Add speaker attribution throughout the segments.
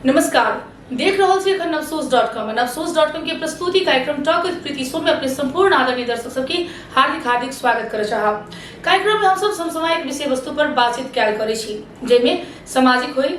Speaker 1: नमस्कार, देख रहल छी एखन नवसोच.com नवसोच.com के प्रस्तुति कार्यक्रम टॉक विद प्रीति शो में अपने संपूर्ण आदरणीय दर्शक सबके हार्दिक स्वागत करे चाहब। कार्यक्रम में हम सब समसामयिक विषय वस्तु पर बातचीत कैल करे छी, जेमे सामाजिक होय,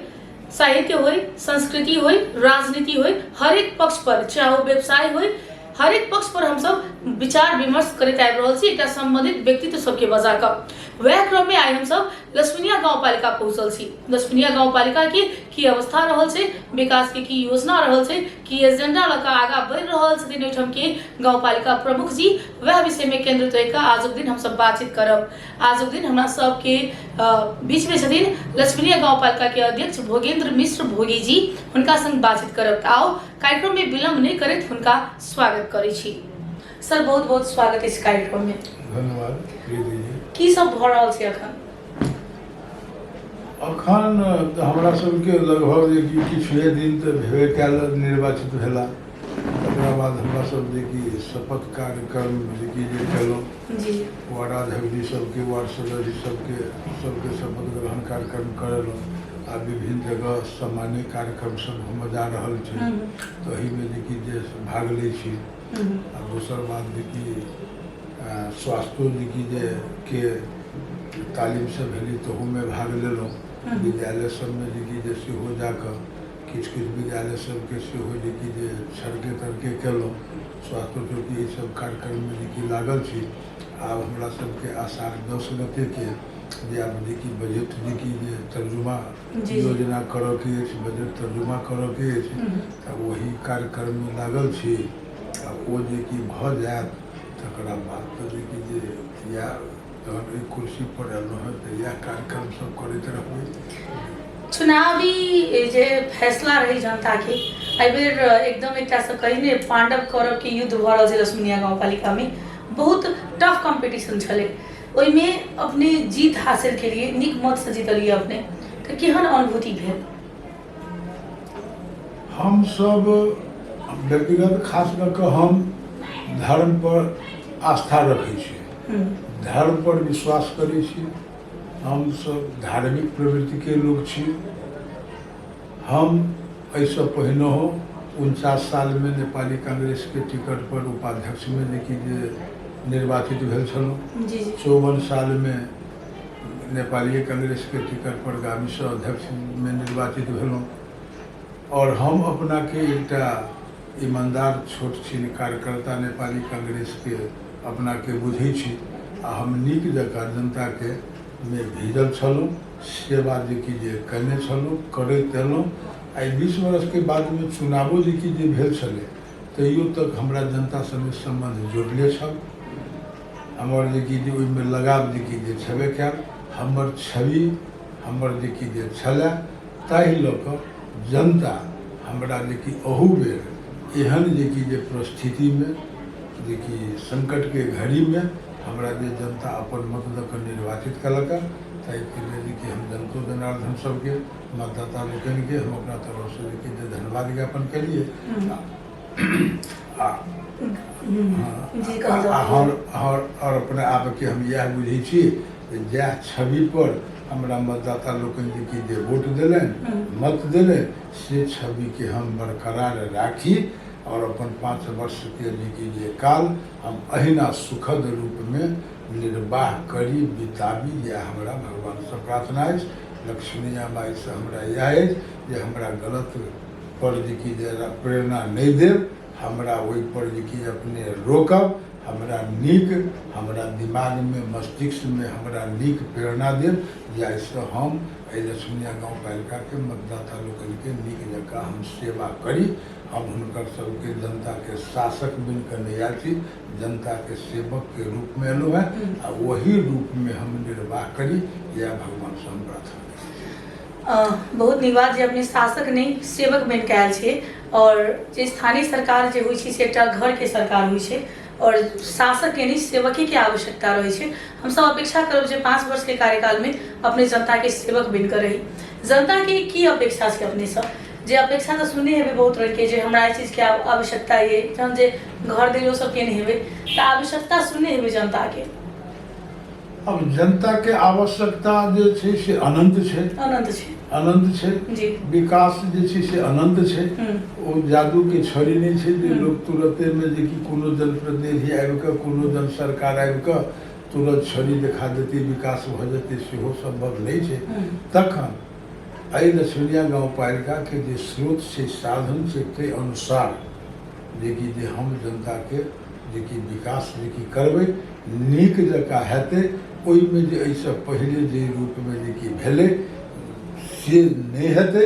Speaker 1: साहित्य होय, संस्कृति होय, राजनीति होय, हर एक पक्ष पर, चाहे व्यवसाय होय, हर एक पक्ष पर हम सब विचार विमर्श करते आबि रहल छी एकटा संबंधित व्यक्तित्व सबके बजा कऽ। वह क्रम में आई हम सब लक्ष्मीनिया गाँव पालिका पहुंचल छी। लक्ष्मीनिया गाँव पालिका के की अवस्था रहल छै, विकास के की योजना रहल छै, की एजेंडा लऽ कऽ आगा बढ़ि रहल छथिन ओहिठाम के गाँव पालिका प्रमुख जी, वह विषय में केंद्रित होकर आजुक दिन हम सब बातचीत करब। आजुक दिन हमरा सबके बीच में छथिन लक्ष्मीनिया गाँव पालिका के अध्यक्ष भोगेंद्र मिश्र भोगी जी, हुनका संग बातचीत करब। आओ कार्यक्रम में विलंब नहीं करैत हुनका स्वागत करै छी। सर बहुत बहुत स्वागत है इस कार्यक्रम में।
Speaker 2: धन्यवाद।
Speaker 1: की सब भ रहल छै अखन?
Speaker 2: अखन हमरा सबके लगभग किछुए दिन तऽ भेबे कयल निर्वाचित भेला। तकरा बाद हमरा सब जे शपथ कार्यक्रम जे केलहुँ
Speaker 1: जी,
Speaker 2: वार्डाध्यक्ष सबके, वार्ड सदस्य सबके शपथ ग्रहण कार्यक्रम करेलहुँ। आ विभिन्न जगह सामान्य कार्यक्रम सब हम जा रहल छै, तहीमे जे भाग लै छी। आ दोसर बात स्वास्थ्य के तालीम से भेली तहूमे भाग लेलहुँ। विद्यालय सबमे जे सेहो जाकऽ किछु विद्यालय सबके सेहो जे सड़के तड़के केलहुँ। स्वास्थ्य चौकी ई सब कार्यक्रम में लागल छी। आब हमरा सबके आषाढ़ 10 गते के जे आब बजट जे तर्जुमा योजना करऽ के अछि, बजट तर्जुमा करऽ के अछि, तऽ वही कार्यक्रम में लागल छी। आ ओ भऽ जायत तकरा बाद तऽ या जहन एक कुर्सी पर एलहुँ हैं तऽ यह कार्यक्रम सब करैत रहबै।
Speaker 1: चुनावी जे फैसला रही जनता के एहि बेर एकदम एक कही ने पांडव कौरव के युद्ध भ रहल छै लक्ष्मीनिया गाँव पालिका में। बहुत टफ कंपटीशन छलै, ओहिमे अपने जीत हासिल के लिए नीक मत से जीतलिए अपने, तऽ केहन अनुभूति भेल?
Speaker 2: हम सब व्यक्तिगत खास करके हम धर्म पर आस्था रखै छी, धर्म पर विश्वास करै छी। हम सब धार्मिक प्रवृत्ति के लोग छी। हम ऐसे पहिनहो 49 साल में नेपाली कांग्रेस के टिकट पर उपाध्यक्ष में निर्वाचित भेल छलहुँ। 54 साल में नेपाली कांग्रेस के टिकट पर गामी अध्यक्ष में निर्वाचित भेलहुँ। और हम अपना के एकटा ईमानदार छोट छिन कार्यकर्ता नेपाली कांग्रेस के अपना के बुझै छी। आ हम नीक जकाँ जनता के में भेजल छलहुँ, सेवा जे कयने छलहुँ, करैत एलहुँ। आई 20 वर्ष के बाद में चुनावो जे भेल छलै तैयो तक हमरा जनता संगे संबंध जोड़ले छल। हमर ओहिमे लगाव छेबे कयल। हमर छवि हमर छलै, ताहि लऽ कऽ जनता हमरा अहू बेर एहन परिस्थिति में संकट के घड़ी में हमरा जनता अपन मत दऽ कऽ निर्वाचित कलक। ताहिके लेल हम जनतो जनार्दन सबके, मतदाता लोकनि के हम अपना तरफ से धन्यवाद ज्ञापन करिए। और अपने आप के हम यह बुझे छी जै छवि पर हमरा मतदाता लोकनि वोट देलनि, मत देले, से छवि के हम बरकरार राखी और अपन 5 वर्ष के काल हम अहिना सुखद रूप में निर्वाह करी, बिताबी। यह हमरा भगवान से प्रार्थना है। लक्ष्मीनिया माई से हमरा यह है जे हमरा गलत पर प्रेरणा नहीं देव, हमरा ओहि पर अपने रोकब, हमरा नीक हमरा दिमाग में मस्तिष्क में हमरा नीक प्रेरणा देव, जैसे हम लक्ष्मीनिया गाँव पालिका के मतदाता लोकन के नीक जकाँ हम सेवा करी। हम हुनकर सबके जनता के शासक बन कर नहीं आयल छी, जनता के सेवक के रूप में एलहुँ हैं। आ वही रूप में हम निर्वाह करी, यह भगवान से हम प्रार्थना।
Speaker 1: बहुत निवाद जे अपने शासक नहीं सेवक बन के आयल छे। और जे स्थानीय सरकार जे होइ छै से एकटा घर के सरकार होइ छै, और शासक के नहीं सेवके के आवश्यकता रहे छै। हम सब अपेक्षा करब जे 5 वर्ष के कार्यकाल में अपने जनता के सेवक बनकर रही। जनता के की अपेक्षा छै अपने सब? जे अपेक्षा तो सुनने हेबे बहुत रह के जे हमरा चीज के आवश्यकता है, जहन जे घर दिलो सब के नहीं हेबे तो आवश्यकता सुनने हेबे जनता के।
Speaker 2: अब जनता के आवश्यकता जे छै से अनंत छै, अनंत छै
Speaker 1: जी।
Speaker 2: विकास जे छै से अनंत छै। ओ जादू के छड़ी नहीं छै जे लोग तुरते में जे कि कोनो जनप्रतिनिधि आबि कऽ कोनो जन सरकार आबि कऽ तुरंत छड़ी देखा देती विकास भ जेतै, सेहो संभव नहीं छै। तखन एहि लछमीनिया गाँव पालिका के जे स्रोत छै, साधन छै, के अनुसार जे कि जे हम जनता के जे कि विकास जे कि करबै, नीक जकाँ हेतै। ओहिमे जे एहिसँ पहिले जे रूप में जे कि भेलै से नहीं हेतै,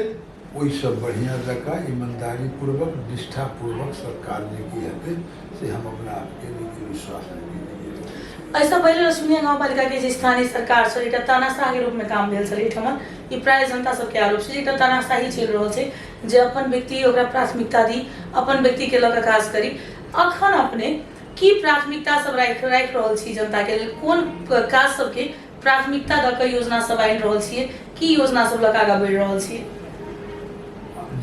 Speaker 2: ओहिसँ बढ़िया जकाँ ईमानदारी पूर्वक निष्ठा पूर्वक सरकार जे कि हेतै से हम अपना आपके जे कि विश्वास रखिए।
Speaker 1: ऐसा पहले लछमीनिया गाँव पालिका के जे स्थानीय सरकार छल एकटा तानाशाह के रूप में काम भेल छल। एहिठाम ई प्राय जनता सबके आरोप छै जे एकटा तानाशाही चलि रहल छै, जे अपन व्यक्ति ओकरा प्राथमिकता दी, अपन व्यक्ति के लऽ कऽ काज करी। अखन अपने की प्राथमिकता सब राखि रहल छी जनता के लेल, कोन काज सबके प्राथमिकता दऽ कऽ योजना सब आनि रहल छियै, की योजना सब लऽ कऽ आगाँ बढ़ि रहल छियै?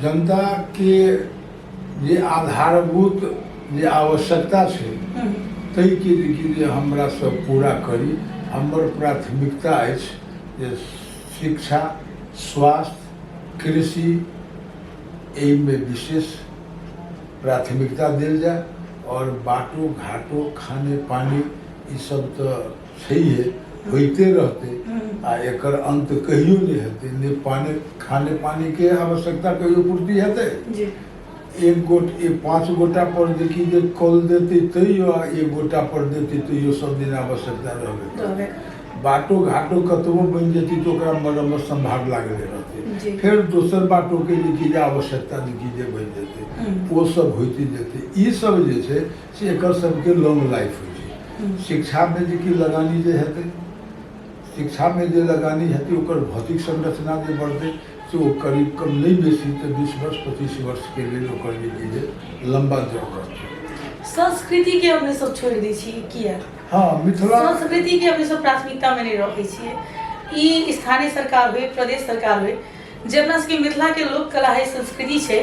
Speaker 2: जनता के जे आधारभूत जे आवश्यकता छै ताहि के जे हमरा सब पूरा करी। हमर प्राथमिकता अछि जे शिक्षा, स्वास्थ्य, कृषि, एहिमे विशेष प्राथमिकता देल जाए। और बाटो घाटो खाने पानी ई सब तो छैहे, होते रहते, आ एकर अंत कहियो नहीं हेतै। नहीं पानी खाने पानी के आवश्यकता कहियो पूर्ति हेतै। एक 5 गोटा पर जे कि जे कल देते तैयो, आ 1 गोटा पर देते तैयो सब दिन आवश्यकता रहबे। बाटो घाटो कतबो बनि जेतै तो ओकरा मरम्मत संभार लागले रहते। फिर दोसर बाटो के जे कि आवश्यकता जे कि जे बनि जेतै, वो सब होते जेतै। ई सब जे छै से एकर सबके लॉन्ग लाइफ होइ छै। शिक्षा में जे कि लगानी जे हेतै, शिक्षा में जे लगानी हेतै, ओकर भौतिक संरचना जे बढ़तै से ओ करीब कम नहीं बेसी तो 20 वर्ष 25 वर्ष के लिए ओकर जे लंबा जॉब रहतै।
Speaker 1: संस्कृति के अपने सब छोड़ दै छी किया?
Speaker 2: हाँ, मिथिला
Speaker 1: संस्कृति के अपने सब प्राथमिकता में नहीं रखै छियै। ई स्थानीय सरकार हुए, प्रदेश सरकार हुए, जे अपना सबके मिथिला के लोक कला है, संस्कृति छै,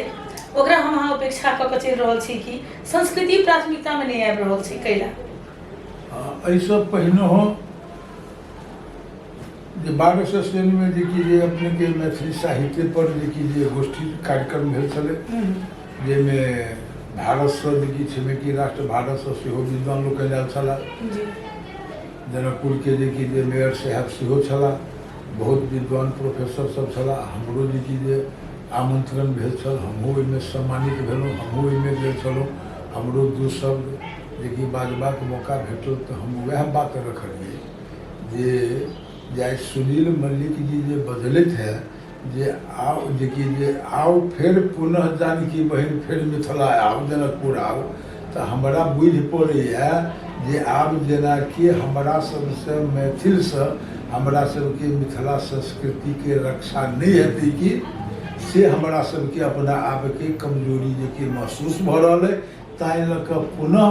Speaker 1: ओकरा हम अहाँ उपेक्षा कऽ के चलि रहल छी कि संस्कृति प्राथमिकता में नहीं आबि रहल छै? कैला?
Speaker 2: एहिसँ पहिनहो जे 1200 श्रेणी में जे कि जे अपने के मैथिली साहित्य पर जे कि जे गोष्ठी कार्यक्रम भेल छलै, जाहिमे भारतसँ जे कि छिमेकी राष्ट्र भारतसँ सेहो विद्वान लोक आयल छलाह। जनकपुर के जे कि जे मेयर साहब सेहो छलाह, बहुत विद्वान प्रोफेसर सब छलाह। हमरो जे कि जे आमंत्रण भेल छल, हमहूँ ओहिमे सम्मानित भेलहुँ, हमहूँ ओहिमे गेल छलहुँ। हमरो 2 शब्द जे कि बाजबाक मौका भेटल तऽ हम वएह बात रखलिए जे आइ सुनील मल्लिक जी जे बजलैथ है जे आओ जे कि जे आओ फिर पुनः जानकी बहिन फिर मिथिला आओ, जनकपुर आओ, तऽ हमरा बुझि पड़ैए जे आब जेनाकि हमरा सबसँ मैथिलसँ हमरा सबके मिथिला संस्कृति के रक्षा नहीं हेतै कि से हमरा सबके अपना आपके कमजोरी जे कि महसूस भऽ रहल है। ताहि लऽ कऽ पुनः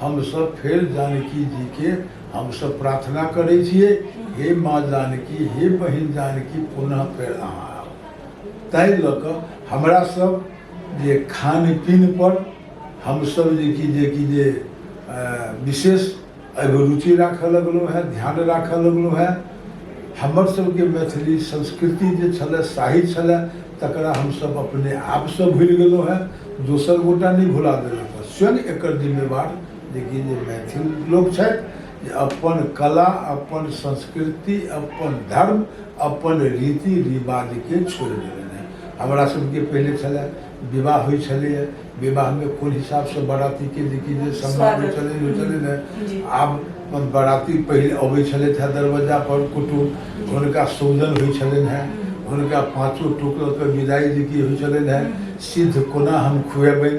Speaker 2: हमसब फिर जानकी जी के हमसब प्रार्थना करै छियै, हे माँ जानकी, हे बहिन जानकी, पुनः फिर अहाँ आउ। ताहि लऽ कऽ हमरा सब जे खान पीन पर हमसब जे कि विशेष अभिरुचि राखऽ लगलहुँ है, ध्यान राखऽ लगलहुँ है। हमर सबके मैथिली संस्कृति जे छलै, साहित्य छलै, तकरा हमसब अपने आपसँ भूलि गेलहुँ है, दोसर गोटा नहीं भुला देलक। स्वयं एकर जिम्मेवार जे कि जे मैथिल लोक छथि, जे अपन कला, अपन संस्कृति, अपन धर्म, अपन रीति रिवाज के छोड़ि देलनि हैं। हमरा सबके पहिले छलै विवाह होइ छलैए, विवाह में कोन हिसाब से बाराती के जे कि जे सम्मान छलै ने, आब बाराती पहिले अबै छलथि है दरवाजा पर कुटुम, हुनका सौजन होइ छलनि हैं, हुनका 5 टुकड़ के विदाई जे कि होइ छलनि हैं, सिद्ध कोना हम खुएबै।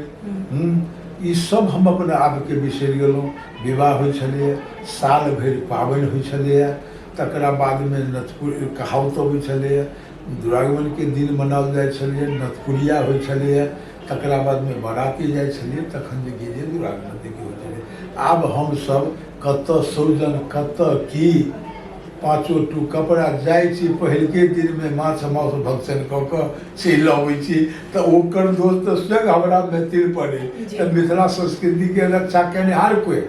Speaker 2: ई सब हम अपने आपके बिसरि गेलहुँ। विवाह होइ छलैए, साल भरि पाबनि होइ छलैए, तकरा बादमे कहावत अबै छलैए, दुरागमन के दिन मनाओल जाइ छलैए, नथपुरिया होइ छलैए, तकरा बादमे बाराती जाइ छलिए, तखन जे कि जे दुरागमन देखि होइ छलै। आब हमसब कतऽ सौजन, कतऽ की 5 टू कपड़ा जाइ छी, पहिलके दिनमे माछ माउस भक्षण कऽ कऽ चलि अबै छी, तऽ ओकर दोष तऽ स्वयं हमरा मैथिल पड़ै, तऽ मिथिला संस्कृति के रक्षा केनिहार कोइ।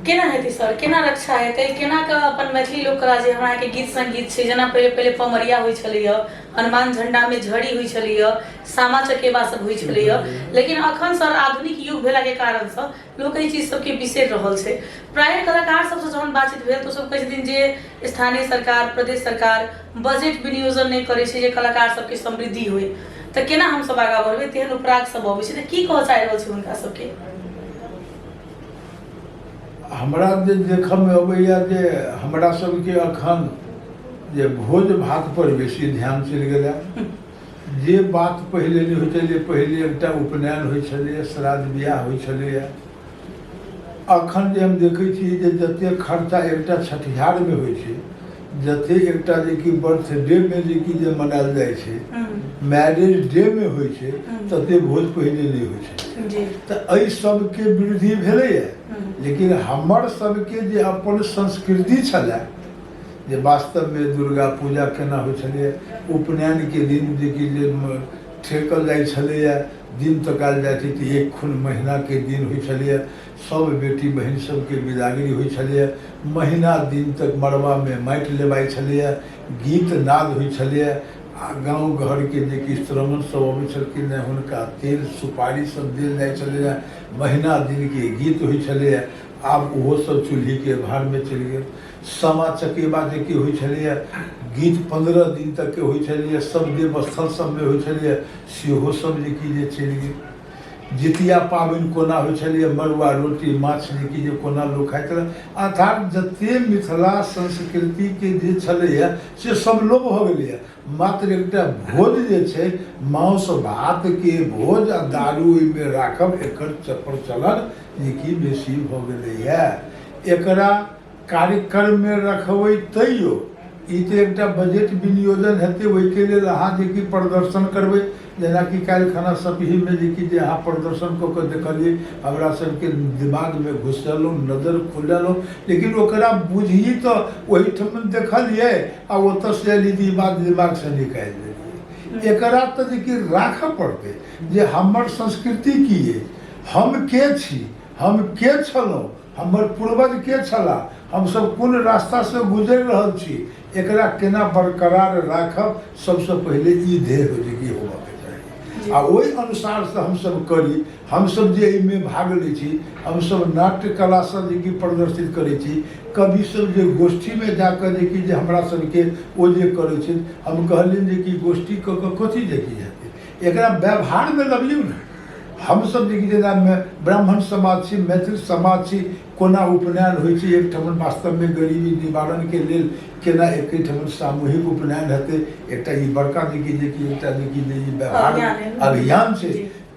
Speaker 1: केना हेतै सर, केना रक्षा हेतै, केना के अपन मैथिली लोक कला जे हमरा के गीत संगीत छै, जेना पहिले पमरिया होइ छलैया, हनुमान झंडा में झड़ी होइ छलैया, सामा चकेबा सब होइ छलैया, लेकिन अखन सर आधुनिक युग भेला के कारण से लोक एहि चीज सबके बिसरि रहल छै। प्राय कलाकार सबसे जहन बातचीत भेल तो सब कहै छथिन जे स्थानीय सरकार, प्रदेश सरकार बजट विनियोजन नहीं करे छै जे कलाकार सबके समृद्धि होय, तऽ केना हम सब आगाँ बढ़बै, तेहन उपराग सब अबै छै, तऽ की कहऽ चाहि रहल छै हुनका सबके?
Speaker 2: हमरा जे देखऽमे अबैया जे हमरा सबके अखन जे भोज भात पर बेसी ध्यान चलि गेलै। जे बात पहिले नहीं होइ छलै, पहिले एकटा उपनयन होइ छलै, श्राद्ध बियाह होइ छलैया। अखन जे हम देखै छी जे जते खर्चा एकटा छठिहारमे होइ छै, जते एकटा जे कि बर्थडेमे जे कि जे मनायल जाइ छै, मैरिज डेमे होइ छै, तते भोज पहिले नहीं होइ छै। तऽ एहि सबके वृद्धि भेलैया, लेकिन हमर सबके जे अपन संस्कृति छलै, जे वास्तवमे दुर्गा पूजा केना होइ छलै, उपनयनके दिन जे कि जे ठेकल जाइ छलैया, दिन तकाल जाइ छै तऽ 1 खून महीनाके दिन होइ छलैया, सब बेटी बहिन सबके विदागरी होइ छलैया, महीना दिन तक मड़बामे माटि लेबाइ छलैया, गीत नाद होइ छलैया, आ गाँव घरके जे कि श्रमण सब अबै छलखिन हैं हुनका तेल सुपारी सब देल जाइ छलैया, महीना दिनके गीत होइ छलैया। आब ओहो सब चूल्हीके भाड़मे चलि गेल। सामा चकेबा जे कि होइ छलैया, गीत 15 दिन तक के होइ छलैया, सब देवस्थल सबमे होइ छलैया, सेहो सब जे कि जे चलि गेल। जितिया पाबनि कोना होइ छलैया, मड़ुआ रोटी माछ जे कि जे कोना लोक खाइत छलै, अर्थात जते मिथिला संस्कृतिके जे छलैया से सब लोप भऽ गेलैया। मात्र एकटा भोज जे छै, मांस भातके भोज आ दारू ओहिमे राखब, एकर प्रचलन जे कि बेसी भऽ गेलैया। एकरा कार्यक्रममे रखबै तैयो ई तऽ एकटा बजट विनियोजन हेतै, ओहिके लेल अहाँ जे कि प्रदर्शन करबै, जेनाकि काल्हि खना सपहीमे जे कि जे अहाँ प्रदर्शन कऽ कऽ देखलियै, हमरा सबके दिमागमे घुसेलहुँ, नजर खुलेलहुँ, लेकिन ओकरा बुझी तऽ ओहिठाम देखलियै आ ओतऽसँ एल बात दिमागसँ निकालि देलियै। एकरा तऽ जे कि राखऽ पड़तै जे हमर संस्कृति की अछि, हम के छी, हम के छलहुँ, हमर पूर्वज के छलाह, हमसब कोन रास्तासँ गुजरि रहल छी, एकरा केना बरकरार राखब, सबसँ पहिले ई ध्येय जे कि होबऽके चाही। आ ओहि अनुसारसँ हमसब करी। हमसब जे एहिमे भाग लै छी, हमसब नाट्य कलासँ जे कि प्रदर्शित करै छी, कवि सब जे गोष्ठीमे जाकऽ जे कि जे हमरा सबके ओ जे करै छै, हम कहलियनि जे कि गोष्ठी कऽ कऽ कथी जे कि हेतै, एकरा व्यवहारमे लबियौ ने। हमसब जे कि जेना ब्राह्मण समाज छी, मैथिल समाज छी, कोना उपनयन होइ छै एकठाम, वास्तवमे गरीबी निवारणके लेल केना एकठाम सामूहिक उपनयन हेतै, एकटा ई बड़का जे कि एकटा जे कि जे व्यवहार अभियान छै।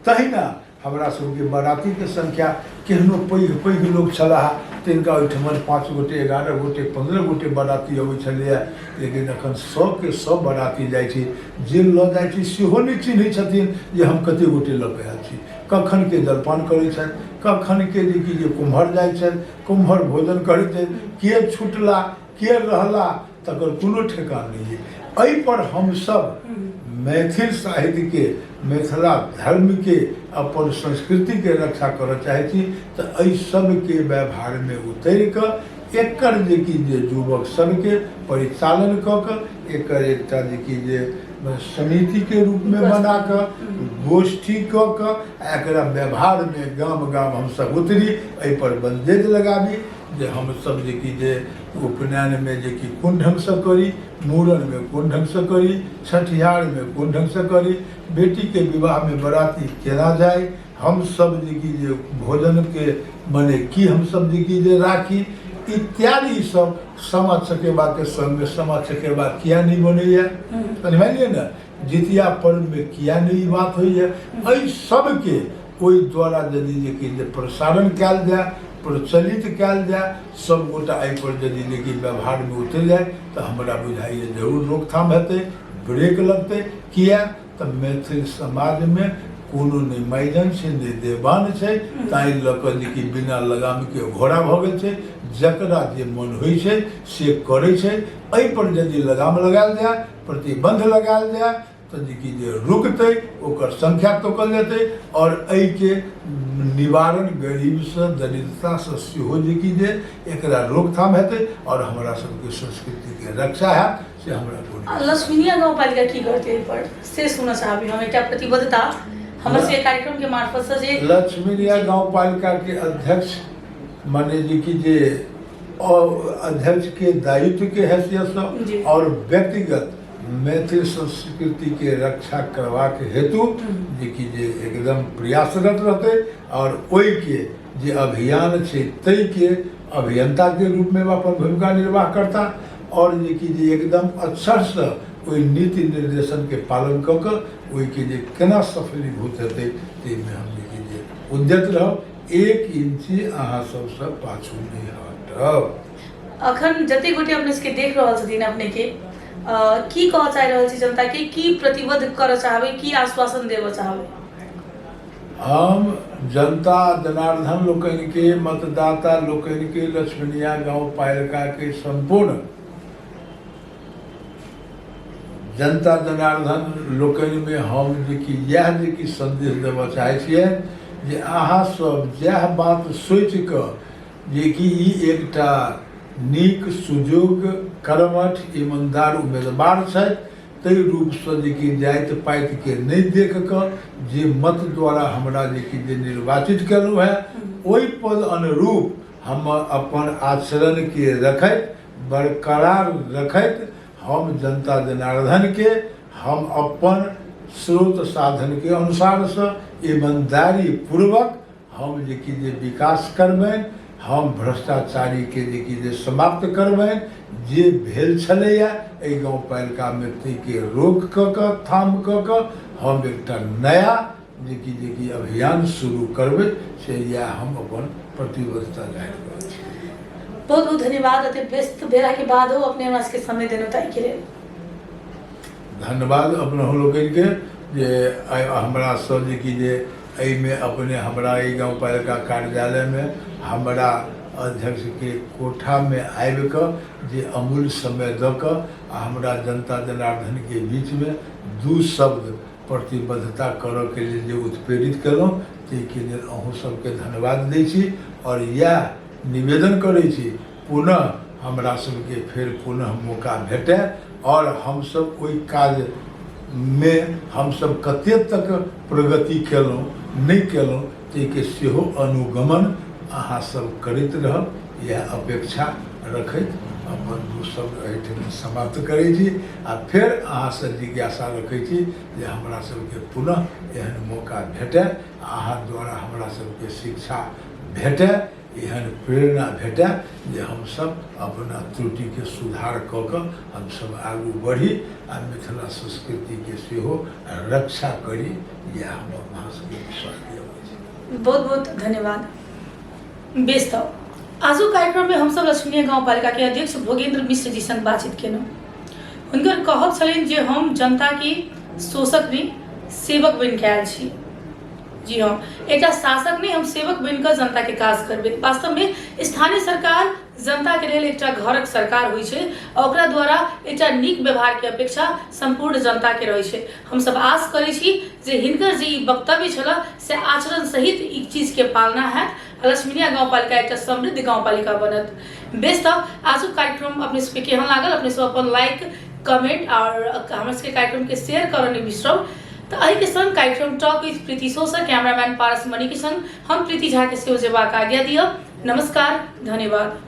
Speaker 2: तहिना हमरा सबके बरातीके संख्या केहनो पैघ पैघ लोक छलाह, तिनका ओहिठाम 5 गोटे 11 गोटे 15 गोटे बराती अबै छलैया, लेकिन एखन 100 के 100 बराती जाइ छै। जे लऽ जाइ छै सेहो नहि चिन्है छथिन जे हम कतेक गोटे लऽ कऽ आयल छी। कखनके जलपान करै छथि, कखनके जे कि जे कुम्हर जाइ छथि, कुम्हर भोजन करै छथि, के छुटला के रहला तकर कोनो ठेकान नहीं है। एहि पर हमसब मैथिल साहित्यके, मिथिला धर्मके, अपन संस्कृतिके रक्षा करऽ चाहै छी, तऽ एहि सबके व्यवहारमे उतरि कऽ एकर जे कि जे युवक सबके परिचालन कऽ कऽ एकर एकटा जे कि जे समितिके रूपमे बना कऽ गोष्ठी कऽ कऽ एकरा व्यवहारमे गाम गाम हमसब उतरी, एहि पर बंदेज लगाबी जे हमसब जे कि जे उपनयनमे जे कि कोन ढङ्गसँ करी, मूड़नमे कोन ढङ्गसँ करी, छठिहारमे कोन ढङ्गसँ करी, बेटीके विवाहमे बराती केना जाय, हमसब जे कि जे भोजनके मने की हमसब जे कि जे राखी, इत्यादि सब सामा चकेबाके संग सामा चकेबा किया नहीं बनैया, कनि मानि लिअ ने जितिया पर्वमे किया नहीं ई बात होइया, एहि सबके ओहि द्वारा यदि जे कि जे प्रसारण कयल जाय, प्रचलित कयल जाय, सब गोटा एहि पर यदि लेकिन व्यवहारमे उतरि जाय, तऽ हमरा बुझाइए जरूर रोकथाम हेतै, ब्रेक लगतै। किया तऽ मैथिल समाजमे कोनो नहि माइजन छै नहि देवान छै, ताहि लऽ कऽ जे कि बिना लगामके घोड़ा भऽ गेल छै, जकरा जे मन होइ छै से करै छै। एहि पर यदि लगाम लगायल जाय, प्रतिबंध लगायल जाय, तो जी जे रुकते ओकर संख्या तोकल जेतै और एहि के निवारण गरीब से दरिद्रता से सेहो जे एकरा रोकथाम हेतै और हमरा सबके संस्कृति के रक्षा हैत से हमरा पूर्ण।
Speaker 1: लक्ष्मीनिया गाउँपालिका की करते एहि पर से सुन चाहबी हम एकटा प्रतिबद्धता हमर से कार्यक्रम के मार्फत से जे
Speaker 2: लक्ष्मीनिया गाउँपालिका के अध्यक्ष माने जी की जे अध्यक्ष के दायित्व के हैसियत से और व्यक्तिगत मैथिल संस्कृति के रक्षा करबाक हेतु जे कि जे एकदम प्रयासरत रहते और ओहि के जे अभियान छै तै के अभियंता के रूप में अपन भूमिका निर्वाह करता और जे कि जे एकदम अक्षर से ओहि नीति निर्देशन के पालन कऽ कऽ ओहि के जे केना सफलीभूत हेतै ताहिमे हम जे कि जे उद्यत रहब, 1 इंची अहाँ सबसँ पाछू नहीं हटब।
Speaker 1: अखन जते गोटे अपने सबके देख रहल छथिन अपने के की कह चाहि रहल छी जनता के, की प्रतिबद्ध करऽ चाहबै, की आश्वासन देबऽ चाहबै?
Speaker 2: हम जनता जनार्दन लोकनि के मतदाता लोकनि के लक्ष्मीनिया गाउँपालिका के संपूर्ण जनता जनार्दन लोकनि में हम जे कि यह जे कि संदेश देबऽ चाहै छियै जे अहाँ सब यह बात सोचि कऽ जे कि ई एकटा नीक सुजोग कर्मठ ईमानदार उम्मीदवार छथि ताहि रूपसँ जे कि जाति पाति के नहि देख कऽ जे मत द्वारा हमरा जे कि जे निर्वाचित केलहुँ है ओहि पद अनुरूप हम अपन आचरण के रखैत बरकरार रखैत हम जनता जनार्दन के हम अपन स्रोत साधन के अनुसार से ईमानदारी पूर्वक हम जे कि जे विकास करबनि, हम भ्रष्टाचारी के जे कि जे समाप्त करबनि, जे भेल छलैया एहि गाउँपालिका में ताहि के रोक कऽ कऽ थाम कऽ कऽ हम एकटा नया जे कि अभियान शुरू करबै से यह हम अपन प्रतिबद्धता जाहिर करब।
Speaker 1: बहुत बहुत धन्यवाद। अति व्यस्त बेरा के बाद हो अपने हमरा के समय देने ताई के लिए
Speaker 2: धन्यवाद अपना लोकनि के जे हमरा सब जे कि जे एहिमे अपने हमरा ई गाउँपालिका कार्यालय में हमरा अध्यक्ष के कोठा में आबि कऽ जे अमूल्य समय दऽ कऽ हमरा जनता जनार्दन के बीच में 2 शब्द प्रतिबद्धता करऽ के लिए जे उत्प्रेरित केलहुँ ताहिके लेल अहूँ सबके धन्यवाद दै छी और यह निवेदन करै छी पुनः हमरा सबके फेर पुनः मौका भेटै और हमसब ओहि काज में हमसब कते तक प्रगति केलहुँ नहीं केलहुँ ताहिके सेहो अनुगमन अहाँ सब करैत रहब, यह अपेक्षा रखैत अपन 2 शब्द एहिठाम समाप्त करै छी आ फेर अहाँ से जिज्ञासा रखै छी जे हमरा सबके पुनः एहन मौका भेटै, अहाँ द्वारा हमरा सबके शिक्षा भेटै, एहन प्रेरणा भेटै जे हमसब अपना त्रुटि के सुधार कऽ कऽ हमसब आगू बढ़ी आ मिथिला संस्कृति के सेहो रक्षा करी, यह हम अहाँ सबके विश्वास दियबै छी।
Speaker 1: बहुत बहुत धन्यवाद। बेस त आजु कार्यक्रम में हमसब लक्ष्मीनिया गाउँपालिका के अध्यक्ष भोगेन्द्र मिश्र जी संग बातचीत केलहुँ। हुनकर कहब छलनि जे हम जनता के शोषक नहीं सेवक बन के आयल छी। जी हाँ, एक शासक नहीं हम सेवक बनकर जनता के काज करबे। वास्तव में स्थानीय सरकार जनता के लिए एक घरक सरकार हुई है और ओकरा द्वारा एक नीक व्यवहार के अपेक्षा संपूर्ण जनता के रही है। हम सब आश करै छी जे हिनकर जे वक्तव्य छल से आचरण सहित ई चीज के पालना है। लक्ष्मीनिया गाउँपालिका एक समृद्ध गाउँपालिका बनत। बेस त आज कार्यक्रम अपने सबके केहन लागल, अपने सब अपन लाइक कमेंट और हमरा सबके कार्यक्रम के शेयर करऽ नहीं बिसरब। तो अही के संग कार्यक्रम टॉक विथ प्रीति सो से कैमरामैन पारस मणि के संग हम प्रीति झा के सेहो जेबाक आज्ञा दियब। नमस्कार, धन्यवाद।